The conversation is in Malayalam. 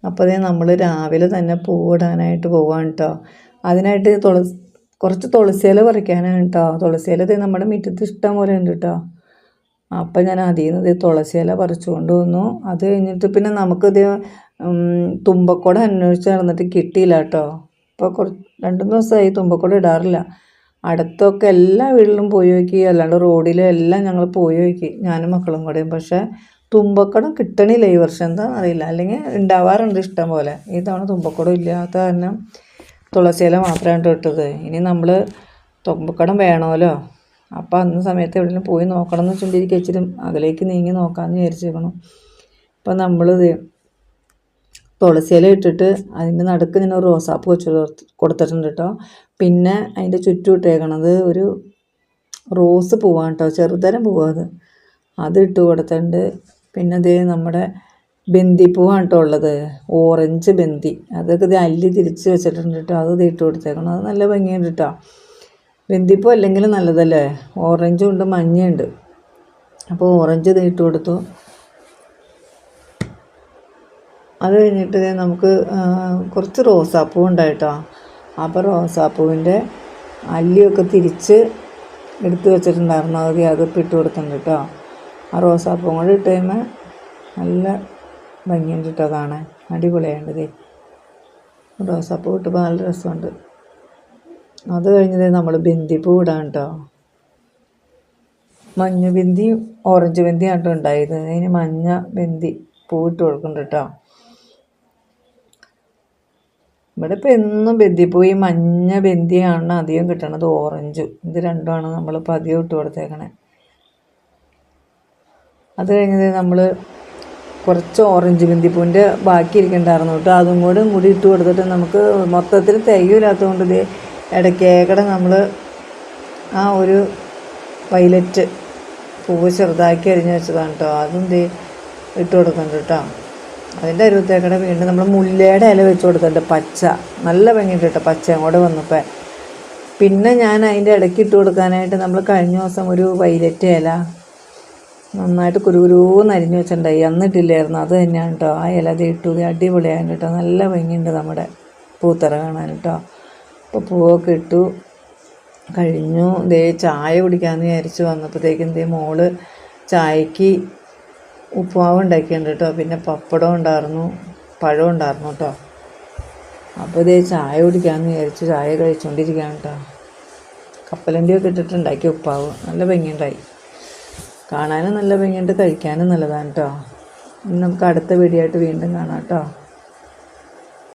അപ്പോൾ അതേ നമ്മൾ രാവിലെ തന്നെ പൂവിടാനായിട്ട് പോവാണ് കേട്ടോ. അതിനായിട്ട് കുറച്ച് തുളസിയില പറിക്കാനാണ് കേട്ടോ. തുളസിയില ഇത് നമ്മുടെ മുറ്റത്ത് ഇഷ്ടം പോലെ ഉണ്ട് കേട്ടോ. അപ്പം ഞാൻ അതിൽ നിന്ന് ഇത് തുളസിയില പറിച്ചുകൊണ്ട് വന്നു. അത് കഴിഞ്ഞിട്ട് പിന്നെ നമുക്കിത് തുമ്പക്കുട അന്വേഷിച്ച് നടന്നിട്ട് കിട്ടിയില്ല കേട്ടോ. ഇപ്പോൾ 2-3 ദിവസമായി തുമ്പക്കുട ഇടാറില്ല. അടുത്തൊക്കെ എല്ലാ വീട്ടിലും പോയി നോക്കി, അല്ലാണ്ട് റോഡിലും എല്ലാം ഞങ്ങൾ പോയി നോക്കി, ഞാനും മക്കളും കൂടെയും. പക്ഷേ തുമ്പക്കുടം കിട്ടണില്ല ഈ വർഷം, എന്താണെന്ന് അറിയില്ല. അല്ലെങ്കിൽ ഉണ്ടാവാറുണ്ട് ഇഷ്ടം പോലെ. ഈ തവണ തുമ്പക്കുടം ഇല്ലാത്ത കാരണം തുളസിയില മാത്രമാണ് ഇട്ടത്. ഇനി നമ്മൾ തുമ്പക്കുടം വേണമല്ലോ. അപ്പോൾ അന്ന് സമയത്ത് എവിടെയെങ്കിലും പോയി നോക്കണം എന്ന് വെച്ചിട്ടുണ്ടെങ്കിൽ ഇച്ചിരി അകലേക്ക് നീങ്ങി നോക്കാമെന്ന് വിചാരിച്ചേക്കണം. അപ്പോൾ നമ്മളിത് തുളസിയില ഇട്ടിട്ട് അതിൻ്റെ നടുക്ക് ഞാൻ ഒരു റോസാപ്പൂ വെച്ച് കൊടുത്തിട്ടുണ്ട് കേട്ടോ. പിന്നെ അതിൻ്റെ ചുറ്റും ഇട്ടേക്കണത് ഒരു റോസ് പൂവാണ് കേട്ടോ, ചെറുതരം പൂവാണ് അത് ഇട്ട് കൊടുത്തിട്ടുണ്ട്. പിന്നെ ഇത് നമ്മുടെ ബന്ദിപ്പൂവാണ് കേട്ടോ ഉള്ളത്, ഓറഞ്ച് ബന്ദി. അതൊക്കെ ഇത് അല്ലി തിരിച്ച് വെച്ചിട്ടുണ്ട് കേട്ടോ. അത് ഇട്ട് കൊടുത്തേക്കണം. അത് നല്ല ഭംഗിയുണ്ട് കേട്ടോ. ബന്ദിപ്പൂ അല്ലെങ്കിൽ നല്ലതല്ലേ. ഓറഞ്ചും ഉണ്ട് മഞ്ഞയുണ്ട്. അപ്പോൾ ഓറഞ്ച് ഇത് ഇട്ട് കൊടുത്തു. അത് കഴിഞ്ഞിട്ട് നമുക്ക് കുറച്ച് റോസാപ്പൂ ഉണ്ടായിട്ടോ. അപ്പോൾ റോസാപ്പൂവിൻ്റെ അല്ലിയൊക്കെ തിരിച്ച് എടുത്ത് വെച്ചിട്ടുണ്ടായിരുന്നു. അതിപ്പോൾ ഇട്ട് കൊടുത്തിട്ടുണ്ട് കേട്ടോ. ആ റോസാപ്പൂ കൂടെ ഇട്ട് കഴിയുമ്പോൾ നല്ല ഭംഗിയുണ്ട് കേട്ടോ കാണാൻ, അടിപൊളിയായിട്ടുണ്ട്. റോസാപ്പൂ ഇട്ടപ്പോൾ നല്ല രസമുണ്ട്. അത് കഴിഞ്ഞത് നമ്മൾ ബന്ദിപ്പൂ ഇടാൻ കേട്ടോ. മഞ്ഞ ബന്ദി ഓറഞ്ച് ബന്ദിയാണ് കേട്ടോ ഉണ്ടായത്. അതിന് മഞ്ഞ ബന്ദി പൂ ഇട്ട് കൊടുക്കുന്നുണ്ട് കേട്ടോ. ഇവിടെ ഇപ്പോൾ എന്നും ബന്ദിപ്പൂ ഈ മഞ്ഞ ബന്ദിയാണ് അധികം കിട്ടണത്, ഓറഞ്ചും. ഇത് രണ്ടുമാണ് നമ്മളിപ്പോൾ അധികം ഇട്ട് കൊടുത്തേക്കണേ. അത് കഴിഞ്ഞത് നമ്മൾ കുറച്ച് ഓറഞ്ച് ബന്ദിപ്പൂവിൻ്റെ ബാക്കി ഇരിക്കണ്ടായിരുന്നു കേട്ടോ. അതും കൂടി ഇട്ട് കൊടുത്തിട്ട് നമുക്ക് മൊത്തത്തിൽ തികയില്ലാത്തതുകൊണ്ട് ഇത് ഇടയ്ക്കേക്കടെ നമ്മൾ ആ ഒരു വയലറ്റ് പൂവ് ചെറുതാക്കി അരിഞ്ഞ് വെച്ചതാണ് കേട്ടോ. അതും ഇട്ട് കൊടുക്കുന്നുണ്ട് കേട്ടോ. അതിൻ്റെ അരുവത്തേക്കടെ വീണ്ടും നമ്മൾ മുല്ലയുടെ ഇല വെച്ച് കൊടുത്തിട്ടുണ്ട്, പച്ച. നല്ല ഭംഗിയുണ്ട് കേട്ടോ പച്ചയും കൂടെ വന്നപ്പോൾ. പിന്നെ ഞാൻ അതിൻ്റെ ഇടയ്ക്ക് ഇട്ട് കൊടുക്കാനായിട്ട് നമ്മൾ കഴിഞ്ഞ ദിവസം ഒരു വയലറ്റ് ഇല നന്നായിട്ട് കുരുകുരുന്ന് അരിഞ്ഞ് വെച്ചിട്ടുണ്ടായി, അന്നിട്ടില്ലായിരുന്നു. അത് തന്നെയാണ് കേട്ടോ. ആ ഇല ഇട്ടു, അടിപൊളിയാണ് കേട്ടോ. നല്ല ഭംഗിയുണ്ട് നമ്മുടെ പൂത്തറ കാണാൻ കേട്ടോ. അപ്പോൾ പൂവൊക്കെ ഇട്ടു കഴിഞ്ഞു. ചായ കുടിക്കാമെന്ന് വിചാരിച്ച് വന്നപ്പോഴത്തേക്കും മോള് ചായക്ക് ഉപ്പുമാവ് ഉണ്ടാക്കിയിട്ടുണ്ട് കേട്ടോ. പിന്നെ പപ്പടം ഉണ്ടായിരുന്നു, പഴം ഉണ്ടായിരുന്നു കേട്ടോ. അപ്പോൾ ചായ കുടിക്കാമെന്ന് വിചാരിച്ച് ചായ കഴിച്ചുകൊണ്ടിരിക്കുകയാണ് കേട്ടോ. കപ്പലണ്ടിയൊക്കെ ഇട്ടിട്ട് ഉണ്ടാക്കിയ ഉപ്പാവ് നല്ല ഭംഗിയുണ്ടായി, കാണാനും നല്ല ഭംഗിയുണ്ട്, കഴിക്കാനും നല്ലതാണ് കേട്ടോ. ഇനി നമുക്ക് അടുത്ത വീഡിയോ ആയിട്ട് വീണ്ടും കാണാം കേട്ടോ.